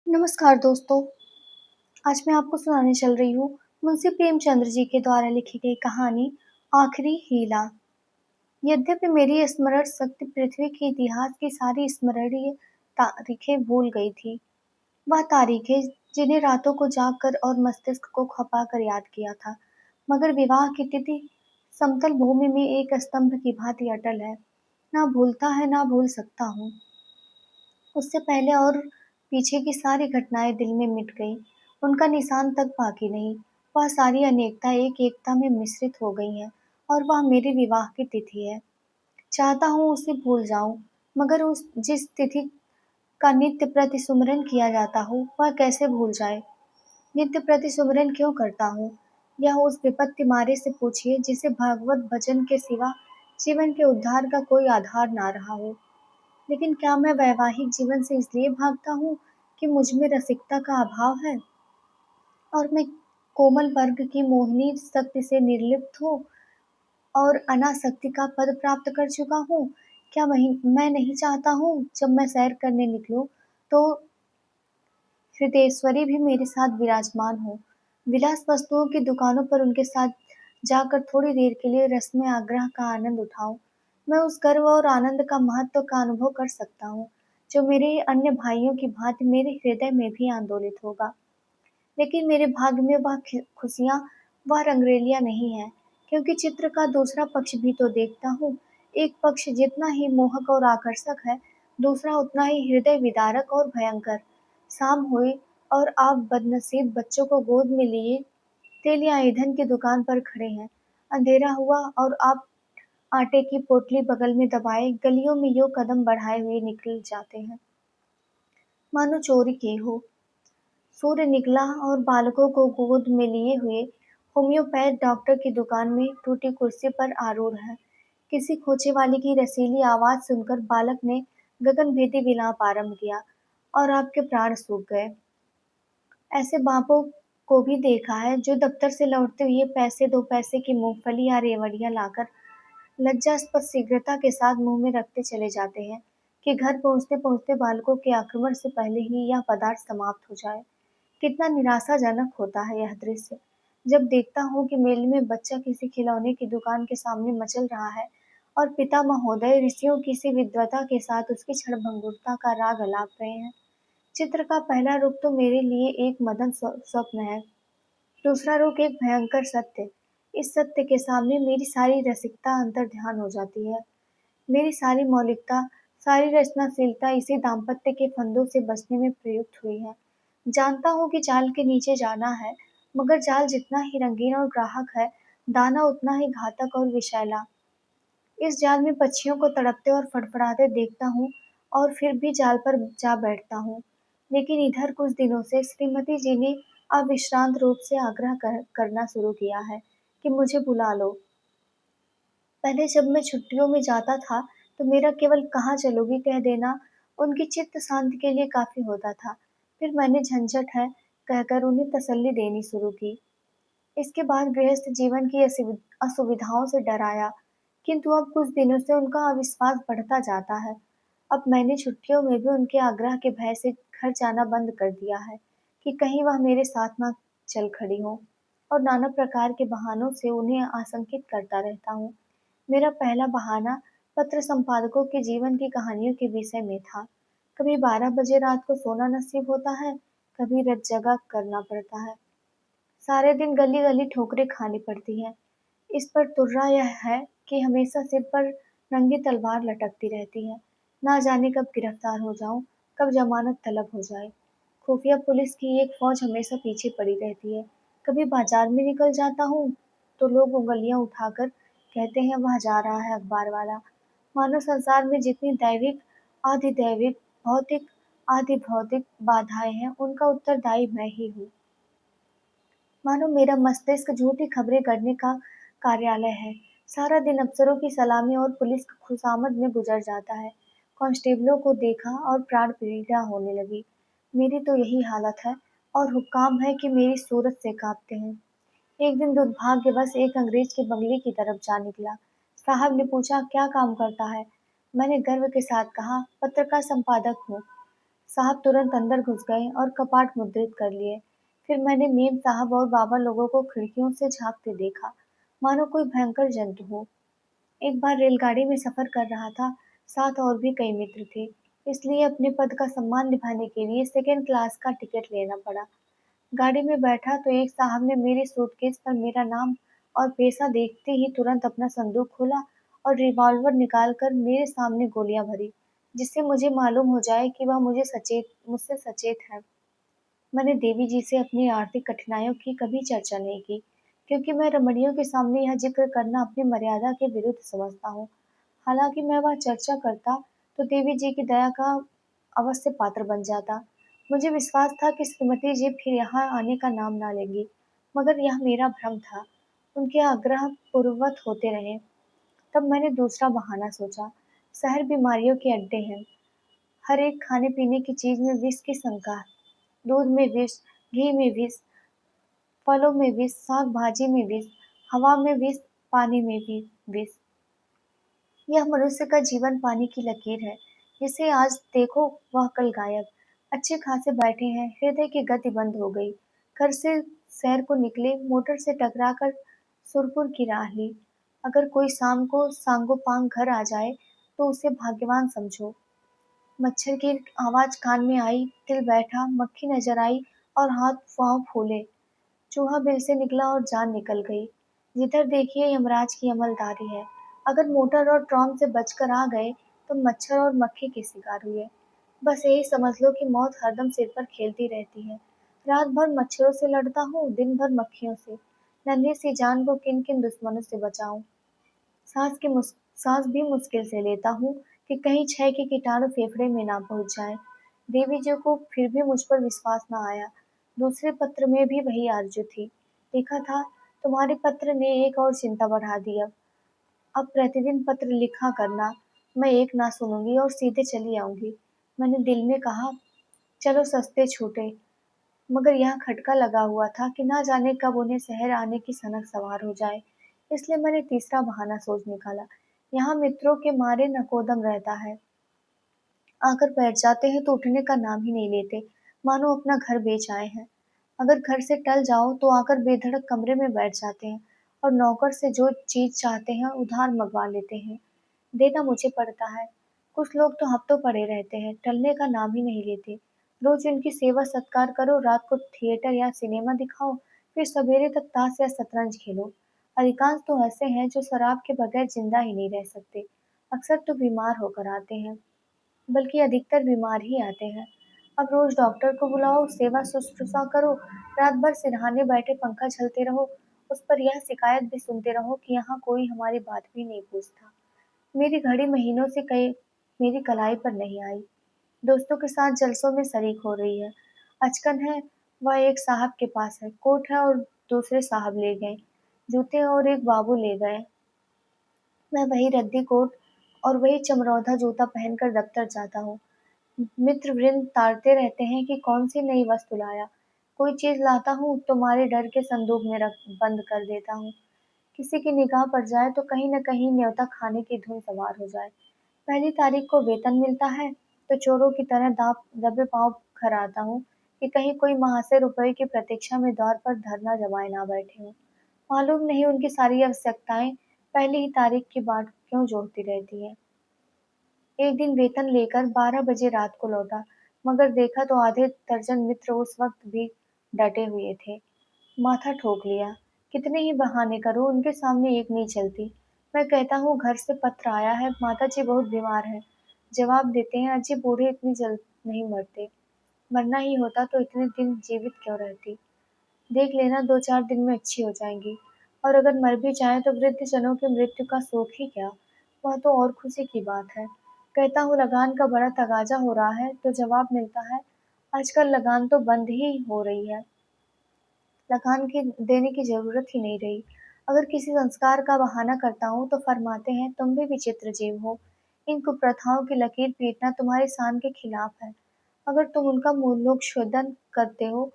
नमस्कार दोस्तों। आज मैं आपको सुनाने चल रही हूँ मुंशी प्रेमचंद्र जी के द्वारा लिखी गई कहानी आखिरी हीला। यद्यपि मेरी स्मरण शक्ति पृथ्वी के इतिहास की सारी स्मरणीय तारीखें भूल गई थी, वह तारीखें जिन्हें रातों को जागकर और मस्तिष्क को खपाकर याद किया था, मगर विवाह की तिथि समतल भूमि में एक स्तंभ की भांति अटल है। ना भूलता है ना भूल सकता हूँ। उससे पहले और पीछे की सारी घटनाएं दिल में मिट गईं, उनका निशान तक बाकी नहीं। वह सारी अनेकता एक एकता में मिश्रित हो गई है और वह मेरे विवाह की तिथि है। चाहता हूँ उसे भूल जाऊं, मगर उस जिस तिथि का नित्य प्रति सुमिरन किया जाता हो, वह कैसे भूल जाए। नित्य प्रति सुमिरन क्यों करता हूँ, यह उस विपत्ति मारे से पूछिए जिसे भागवत भजन के सिवा जीवन के उद्धार का कोई आधार ना रहा हो। लेकिन क्या मैं वैवाहिक जीवन से इसलिए भागता हूँ कि मुझ में रसिकता का अभाव है और मैं कोमल वर्ग की मोहिनी शक्ति से निर्लिप्त हूँ और अनासक्ति का पद प्राप्त कर चुका हूँ। क्या मैं नहीं चाहता हूँ जब मैं सैर करने निकलूं तो हृदयेश्वरी भी मेरे साथ विराजमान हो। विलास वस्तुओं की दुकानों पर उनके साथ जाकर थोड़ी देर के लिए रस्म आग्रह का आनंद उठाऊं। मैं उस गर्व और आनंद का महत्व का अनुभव कर सकता हूँ जो मेरे अन्य भाइयों की भांति मेरे हृदय में भी आंदोलित होगा। लेकिन मेरे भाग्य में वह खुशियाँ, वह रंगरेलियाँ नहीं है, क्योंकि चित्र का दूसरा पक्ष भी तो देखता हूँ। एक पक्ष जितना ही मोहक और आकर्षक है, दूसरा उतना ही हृदय विदारक और भयंकर। शाम हुई और आप बदनसीब बच्चों को गोद में लिए तेल या ईंधन की दुकान पर खड़े हैं। अंधेरा हुआ और आप आटे की पोटली बगल में दबाए गलियों में यूं कदम बढ़ाए हुए निकल जाते हैं, मानो चोरी की हो। सूर्य निकला और बालकों को गोद में लिए हुए होम्योपैथ डॉक्टर की दुकान में टूटी कुर्सी पर आरूढ़ है। किसी खोचे वाले की रसीली आवाज सुनकर बालक ने गगनभेदी विलाप आरंभ किया और आपके प्राण सूख गए। ऐसे बापों को भी देखा है जो दफ्तर से लौटते हुए पैसे दो पैसे की मूंगफली या रेवड़ियां लाकर लज्जास्पद शीघ्रता के साथ मुंह में रखते चले जाते हैं कि घर पहुंचते पहुंचते बालकों के आक्रमण से पहले ही यह पदार्थ समाप्त हो जाए। कितना निराशाजनक होता है यह दृश्य जब देखता हूँ कि मेले में बच्चा किसी खिलौने की दुकान के सामने मचल रहा है और पिता महोदय ऋषियों की सी विद्वता के साथ उसकी क्षणभंगुरता का राग अलाप रहे हैं। चित्र का पहला रूप तो मेरे लिए एक मदन स्वप्न है, दूसरा रूप एक भयंकर सत्य। इस सत्य के सामने मेरी सारी रसिकता अंतर्ध्यान हो जाती है। मेरी सारी मौलिकता, सारी रचनाशीलता इसी दाम्पत्य के फंदों से बचने में प्रयुक्त हुई है। जानता हूँ कि जाल के नीचे जाना है, मगर जाल जितना ही रंगीन और ग्राहक है, दाना उतना ही घातक और विषैला। इस जाल में पक्षियों को तड़पते और फड़फड़ाते देखता हूँ और फिर भी जाल पर जा बैठता हूँ। लेकिन इधर कुछ दिनों से श्रीमती जी ने अविश्रांत रूप से आग्रह करना शुरू किया है कि मुझे बुला लो। पहले जब मैं छुट्टियों में जाता था तो मेरा केवल कहाँ चलोगी कह देना उनकी चित्त शांति के लिए काफी होता था। फिर मैंने झंझट है कहकर उन्हें तसल्ली देनी शुरू की। इसके बाद गृहस्थ जीवन की असुविधाओं से डराया, किंतु अब कुछ दिनों से उनका अविश्वास बढ़ता जाता है। अब मैंने छुट्टियों में भी उनके आग्रह के भय से घर जाना बंद कर दिया है कि कहीं वह मेरे साथ ना चल खड़ी हो, और नाना प्रकार के बहानों से उन्हें आशंकित करता रहता हूँ। मेरा पहला बहाना पत्र संपादकों के जीवन की कहानियों के विषय में था। कभी 12 बजे रात को सोना नसीब होता है, कभी रात जगा करना पड़ता है। सारे दिन गली गली ठोकरें खानी पड़ती हैं। इस पर तुर्रा यह है कि हमेशा सिर पर नंगी तलवार लटकती रहती है। ना जाने कब गिरफ्तार हो जाऊं, कब जमानत तलब हो जाए। खुफिया पुलिस की एक फौज हमेशा पीछे पड़ी रहती है। कभी बाजार में निकल जाता हूँ तो लोग उंगलियां उठाकर कहते हैं वह जा रहा है अखबार वाला। मानो संसार में जितनी दैविक, आधिदैविक, भौतिक, आधि भौतिक बाधाएं हैं उनका उत्तरदायी मैं ही हूँ। मानो मेरा मस्तिष्क झूठी खबरें गढ़ने का कार्यालय है। सारा दिन अफसरों की सलामी और पुलिस की खुशामद में गुजर जाता है। कांस्टेबलों को देखा और प्राण पीड़ा होने लगी। मेरी तो यही हालत है और हुक्काम है कि मेरी सूरत से कांपते हैं। एक दिन दुर्भाग्यवश एक अंग्रेज के बंगले की तरफ जा निकला। साहब ने पूछा क्या काम करता है। मैंने गर्व के साथ कहा पत्रकार संपादक हूँ। साहब तुरंत अंदर घुस गए और कपाट मुद्रित कर लिए। फिर मैंने मेम साहब और बाबा लोगों को खिड़कियों से झांकते देखा, मानो कोई भयंकर जंतु हो। एक बार रेलगाड़ी में सफर कर रहा था, साथ और भी कई मित्र थे, इसलिए अपने पद का सम्मान निभाने के लिए सेकंड क्लास का टिकट लेना पड़ा। गाड़ी में बैठा तो एक साहब ने मेरे सूटकेस पर मेरा नाम और पैसा देखते ही तुरंत अपना संदूक खोला और रिवॉल्वर निकालकर मेरे सामने गोलियां भरी, जिससे मुझे मालूम हो जाए कि वह मुझसे सचेत है। मैंने देवी जी से अपनी आर्थिक कठिनाइयों की कभी चर्चा नहीं की, क्योंकि मैं रमणियों के सामने यह जिक्र करना अपनी मर्यादा के विरुद्ध समझता हूँ। हालांकि मैं वह चर्चा करता तो देवी जी की दया का अवश्य पात्र बन जाता। मुझे विश्वास था कि श्रीमती जी फिर यहाँ आने का नाम ना लेंगी, मगर यह मेरा भ्रम था। उनके आग्रह पूर्ववत होते रहे। तब मैंने दूसरा बहाना सोचा। शहर बीमारियों के अड्डे हैं। हर एक खाने पीने की चीज में विष की शंका है। दूध में विष, घी में विष, फलों में विष, साग भाजी में विष, हवा में विष, पानी में भी विष। यह मनुष्य का जीवन पानी की लकीर है, जिसे आज देखो वह कल गायब। अच्छे खासे बैठे हैं, हृदय की गति बंद हो गई। घर से सैर को निकले, मोटर से टकराकर सुरपुर की राह ली। अगर कोई शाम को सांगोपांग घर आ जाए तो उसे भाग्यवान समझो। मच्छर की आवाज कान में आई, दिल बैठा, मक्खी नजर आई और हाथ पांव फूले। चूहा बिल से निकला और जान निकल गई। जिधर देखिए यमराज की अमलदारी है। अगर मोटर और ट्रॉम से बचकर आ गए तो मच्छर और मक्खी के शिकार हुए। बस यही समझ लो कि मौत हरदम सिर पर खेलती रहती है। रात भर मच्छरों से लड़ता हूँ, दिन भर मक्खियों से। नन्ही सी जान को किन किन दुश्मनों से बचाऊं। सांस भी मुश्किल से लेता हूँ कि कहीं क्षय के कीटाणु फेफड़े में ना पहुंच जाए। देवी जी को फिर भी मुझ पर विश्वास न आया। दूसरे पत्र में भी वही आरजू थी। लिखा था, तुम्हारे पत्र ने एक और चिंता बढ़ा दी। अब प्रतिदिन पत्र लिखा करना। मैं एक ना सुनूंगी और सीधे चली आऊंगी। मैंने दिल में कहा, चलो सस्ते छूटे। मगर यहाँ खटका लगा हुआ था कि ना जाने कब उन्हें शहर आने की सनक सवार हो जाए। इसलिए मैंने तीसरा बहाना सोच निकाला। यहाँ मित्रों के मारे नकोदम रहता है। आकर बैठ जाते हैं तो उठने का नाम ही नहीं लेते, मानो अपना घर बेच आए हैं। अगर घर से टल जाओ तो आकर बेधड़क कमरे में बैठ जाते हैं और नौकर से जो चीज चाहते हैं उधार मंगवा लेते हैं। देना मुझे पड़ता है। कुछ लोग तो हफ्तों पड़े रहते हैं, टलने का नाम ही नहीं लेते। रोज उनकी सेवा सत्कार करो, रात को थिएटर या सिनेमा दिखाओ, फिर सवेरे तक ताश या शतरंज खेलो। अधिकांश तो ऐसे हैं जो शराब के बगैर जिंदा ही नहीं रह सकते। अक्सर तो बीमार होकर आते हैं, बल्कि अधिकतर बीमार ही आते हैं। अब रोज डॉक्टर को बुलाओ, सेवा शुश्रूषा करो, रात भर सिरहाने बैठे पंखा झलते रहो, उस पर यह शिकायत भी सुनते रहो कि यहाँ कोई हमारी बात भी नहीं पूछता। मेरी घड़ी महीनों से कई मेरी कलाई पर नहीं आई। दोस्तों के साथ जलसों में शरीक हो रही है। अचकन है, वह एक साहब के पास है, कोट है और दूसरे साहब ले गए, जूते और एक बाबू ले गए। मैं वही रद्दी कोट और वही चमरौधा जूता पहनकर दफ्तर जाता हूँ। मित्र वृंद ताड़ते रहते हैं कि कौन सी नई वस्तु लाया। कोई चीज लाता हूँ तो मारे डर के संदूक में रख बंद कर देता हूँ। किसी की निगाह पड़ जाए तो कहीं न कहीं न्योता खाने की धुन सवार हो जाए। पहली तारीख को वेतन मिलता है तो चोरों की तरह दबे पांव घर आता हूँ कि कहीं कोई महाशय रुपए की प्रतीक्षा में द्वार पर धरना जमाए ना बैठे हों। मालूम नहीं उनकी सारी आवश्यकताएं पहली ही तारीख की बाट क्यों जोहती रहती है। एक दिन वेतन लेकर 12 बजे रात को लौटा, मगर देखा तो आधे दर्जन मित्र उस वक्त भी डटे हुए थे। माथा ठोक लिया। कितने ही बहाने करूं, उनके सामने एक नहीं चलती। मैं कहता हूँ घर से पत्र आया है, माता जी बहुत बीमार है। जवाब देते हैं, अजी बूढ़े इतनी जल्द नहीं मरते। मरना ही होता तो इतने दिन जीवित क्यों रहती। देख लेना 2-4 दिन में अच्छी हो जाएंगी। और अगर मर भी जाएं तो वृद्ध जनों की मृत्यु का शोक ही क्या, वह तो और खुशी की बात है। कहता हूँ लगान का बड़ा तगाजा हो रहा है तो जवाब मिलता है, आजकल लगान तो बंद ही हो रही है। लगान की देने की जरूरत ही नहीं रही। अगर किसी संस्कार का बहाना करता हूँ तो फरमाते हैं, तुम भी विचित्र जीव हो। इन कुप्रथाओं की लकीर पीटना तुम्हारी शान के खिलाफ है। अगर तुम उनका मूल्यों शोधन करते हो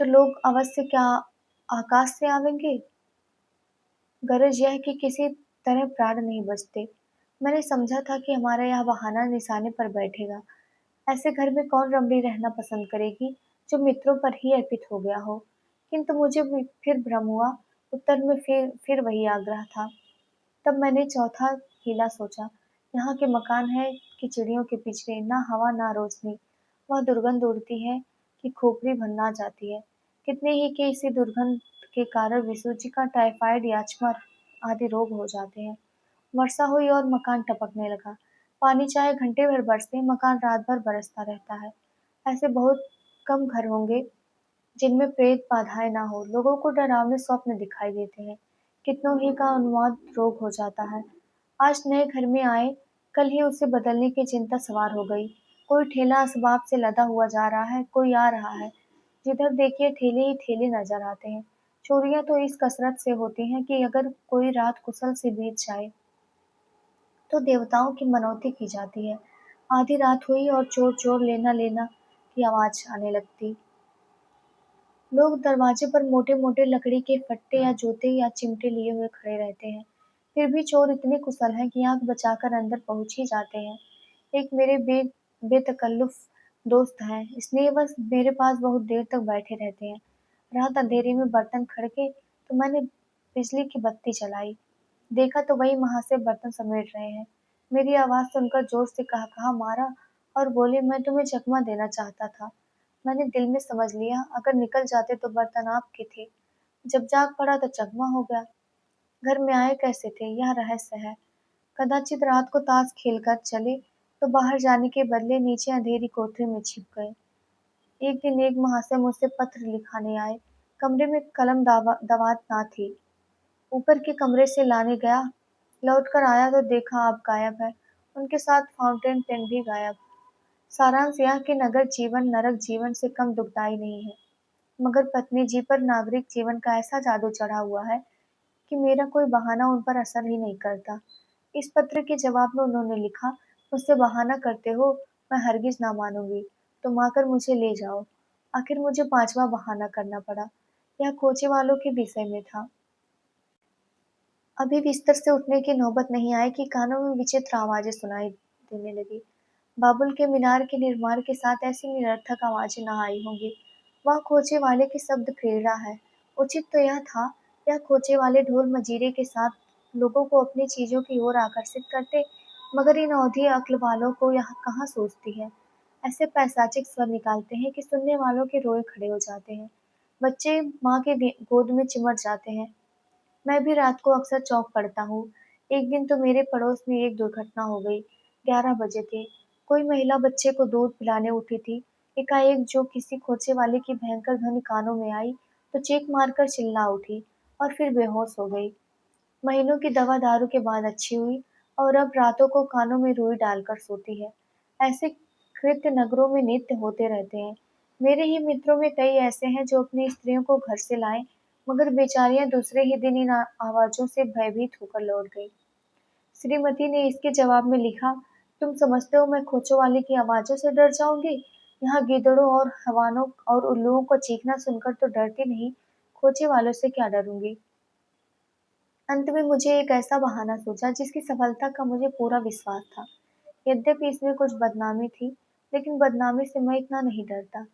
तो लोग अवश्य क्या आकाश से आवेंगे। गरज यह कि किसी तरह प्राण नहीं बचते। मैंने समझा था कि हमारा यह बहाना निशाने पर बैठेगा। ऐसे घर में कौन रमणी रहना पसंद करेगी जो मित्रों पर ही अर्पित हो गया हो। किंतु मुझे भी फिर भ्रम हुआ। उत्तर में फिर वही आग्रह था। तब मैंने चौथा हीला सोचा। यहाँ के मकान है कि चिड़ियों के पिंजरे, ना हवा ना रोशनी। वह दुर्गंध उड़ती है कि खोपड़ी भन्ना जाती है। कितने ही के इसी दुर्गंध के कारण विसूचिका, टाइफाइड, याचमर आदि रोग हो जाते हैं। वर्षा हुई और मकान टपकने लगा। पानी चाहे घंटे भर बरसे, मकान रात भर बरसता रहता है। ऐसे बहुत कम घर होंगे जिनमें प्रेत बाधाएं ना हो। लोगों को डरावने स्वप्न दिखाई देते हैं। कितनों ही का उन्माद रोग हो जाता है। आज नए घर में आए, कल ही उसे बदलने की चिंता सवार हो गई। कोई ठेला असबाब से लदा हुआ जा रहा है, कोई आ रहा है। जिधर देखिए ठेले ही ठेले नजर आते हैं। चोरियां तो इस कसरत से होती हैं कि अगर कोई रात कुशल से बीत जाए तो देवताओं की मनौती की जाती है। आधी रात हुई और चोर चोर लेना लेना की आवाज आने लगती। लोग दरवाजे पर मोटे मोटे लकड़ी के फट्टे या जूते या चिमटे लिए हुए खड़े रहते हैं। फिर भी चोर इतने कुशल हैं कि आंख बचाकर अंदर पहुंच ही जाते हैं। एक मेरे बेतकल्लुफ दोस्त हैं, स्नेहवश मेरे पास बहुत देर तक बैठे रहते हैं। रात अंधेरे में बर्तन खड़के तो मैंने बिजली की बत्ती जलाई। देखा तो वही महाशय बर्तन समेट रहे हैं। मेरी आवाज सुनकर जोर से कहा मारा और बोले, मैं तुम्हें चकमा देना चाहता था। मैंने दिल में समझ लिया, अगर निकल जाते तो बर्तन आपके थे। जब जाग पड़ा तो चकमा हो गया। घर में आए कैसे थे, यह रहस्य है। कदाचित रात को ताश खेलकर चले तो बाहर जाने के बदले नीचे अंधेरी कोठरी में छिप गए। एक दिन एक महाशय मुझसे पत्र लिखाने आए। कमरे में कलम दवात ना थी। ऊपर के कमरे से लाने गया। लौट कर आया तो देखा आप गायब है। उनके साथ फाउंटेन पेन भी गायब। सारांश यह कि नगर जीवन नरक जीवन से कम दुखदाई नहीं है। मगर पत्नी जी पर नागरिक जीवन का ऐसा जादू चढ़ा हुआ है कि मेरा कोई बहाना उन पर असर ही नहीं करता। इस पत्र के जवाब में उन्होंने लिखा, मुझसे बहाना करते हो, मैं हरगिज ना मानूंगी। तुम आकर मुझे ले जाओ। आखिर मुझे पांचवा बहाना करना पड़ा। यह खोचे वालों के विषय में था। अभी बिस्तर से उठने की नौबत नहीं आई कि कानों में विचित्र आवाजें सुनाई देने लगी। बाबुल के मीनार के निर्माण के साथ ऐसी निरर्थक आवाजें न आई होंगी। वह खोचे वाले की शब्द क्रीड़ा है। उचित तो यह था, यह खोचे वाले ढोल मजीरे के साथ लोगों को अपनी चीजों की ओर आकर्षित करते, मगर इन अवधि अक्ल वालों को यह कहाँ सोचती है। ऐसे पैशाचिक स्वर निकालते हैं कि सुनने वालों के रोए खड़े हो जाते हैं। बच्चे माँ के गोद में चिमट जाते हैं। मैं भी रात को अक्सर चौंक पड़ता हूँ। एक दिन तो मेरे पड़ोस में एक दुर्घटना हो गई। 11 बजे थे। कोई महिला बच्चे को दूध पिलाने उठी थी। एकाएक जो किसी खोचे वाले की भयंकर ध्वनि कानों में आई तो चीख मारकर चिल्ला उठी और फिर बेहोश हो गई। महीनों की दवा दारू के बाद अच्छी हुई और अब रातों को कानों में रुई डालकर सोती है। ऐसे कृत्य नगरों में नित्य होते रहते हैं। मेरे ही मित्रों में कई ऐसे हैं जो अपनी स्त्रियों को घर से लाए, मगर बेचारियां दूसरे ही दिन इन आवाजों से भयभीत होकर लौट गई। श्रीमती ने इसके जवाब में लिखा, तुम समझते हो मैं खोचों वाले की आवाजों से डर जाऊंगी? यहाँ गिदड़ों और हवानों और उल्लुओं को चीखना सुनकर तो डरती नहीं, खोचे वालों से क्या डरूंगी। अंत में मुझे एक ऐसा बहाना सूझा जिसकी सफलता का मुझे पूरा विश्वास था। यद्यपि इसमें कुछ बदनामी थी, लेकिन बदनामी से मैं इतना नहीं डरता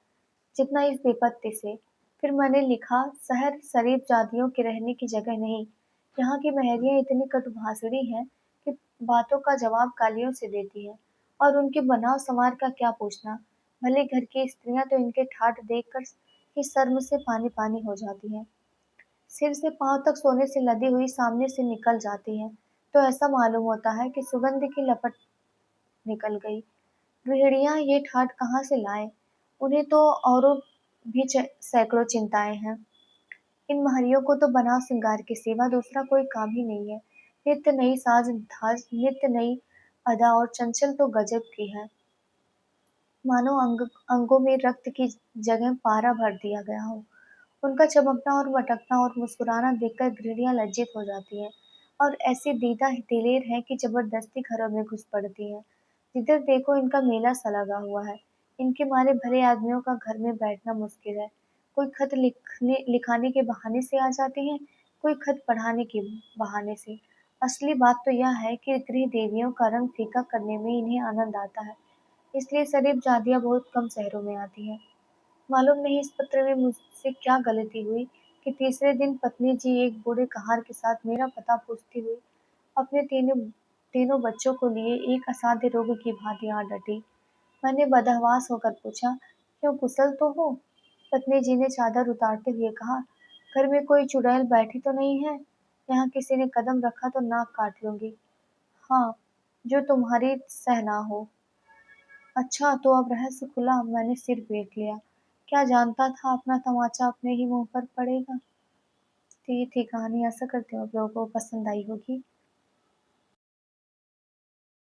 जितना इस विपत्ति से। फिर मैंने लिखा, शहर शरीफ जादियों के रहने की जगह नहीं। यहाँ की महरियाँ इतनी कटुभाषिणी हैं कि बातों का जवाब गालियों से देती हैं, और उनके बनाव संवार का क्या पूछना। भले घर की स्त्रियाँ तो इनके ठाठ देखकर ही शर्म से पानी पानी हो जाती हैं। सिर से पांव तक सोने से लदी हुई सामने से निकल जाती हैं, तो ऐसा मालूम होता है कि सुगंध की लपट निकल गई। गृहिणियाँ ये ठाठ कहाँ से लाएं? उन्हें तो औरों भी सैकड़ों चिंताएं हैं। इन महरियों को तो बनाव सिंगार के सिवा दूसरा कोई काम ही नहीं है। नित्य नई साज धाज, नित्य नई अदा, और चंचल तो गजब की है। मानो अंगों में रक्त की जगह पारा भर दिया गया हो। उनका चमकना और मटकना और मुस्कुराना देखकर गृहिणियां लज्जित हो जाती हैं और ऐसी दीदा दिलेर हैं कि जबरदस्ती घरों में घुस पड़ती हैं। जिधर देखो इनका मेला सा लगा हुआ है। इनके मारे भले आदमियों का घर में बैठना मुश्किल है। कोई खत लिखाने के बहाने से आ जाते हैं, कोई खत पढ़ाने के बहाने से। असली बात तो यह है कि गृह देवियों का रंग फीका करने में इन्हें आनंद आता है। इसलिए शरीफ जादियाँ बहुत कम शहरों में आती हैं। मालूम नहीं इस पत्र में मुझसे क्या गलती हुई कि तीसरे दिन पत्नी जी एक बूढ़े कहार के साथ मेरा पता पूछती हुई अपने तीनों तीनों बच्चों को लिए एक असाध्य रोग की भांति आ डटी। मैंने बदहवास होकर पूछा, क्यों कुशल तो हो? पत्नी जी ने चादर उतारते हुए कहा, घर में कोई चुड़ैल बैठी तो नहीं है? यहाँ किसी ने कदम रखा तो नाक काट लूंगी। हाँ, जो तुम्हारी सह ना हो। अच्छा, तो अब रहस्य खुला। मैंने सिर फेर लिया। क्या जानता था अपना तमाचा अपने ही मुंह पर पड़ेगा। तो ये थी कहानी। आशा करती हूँ आप लोगों को पसंद आई होगी।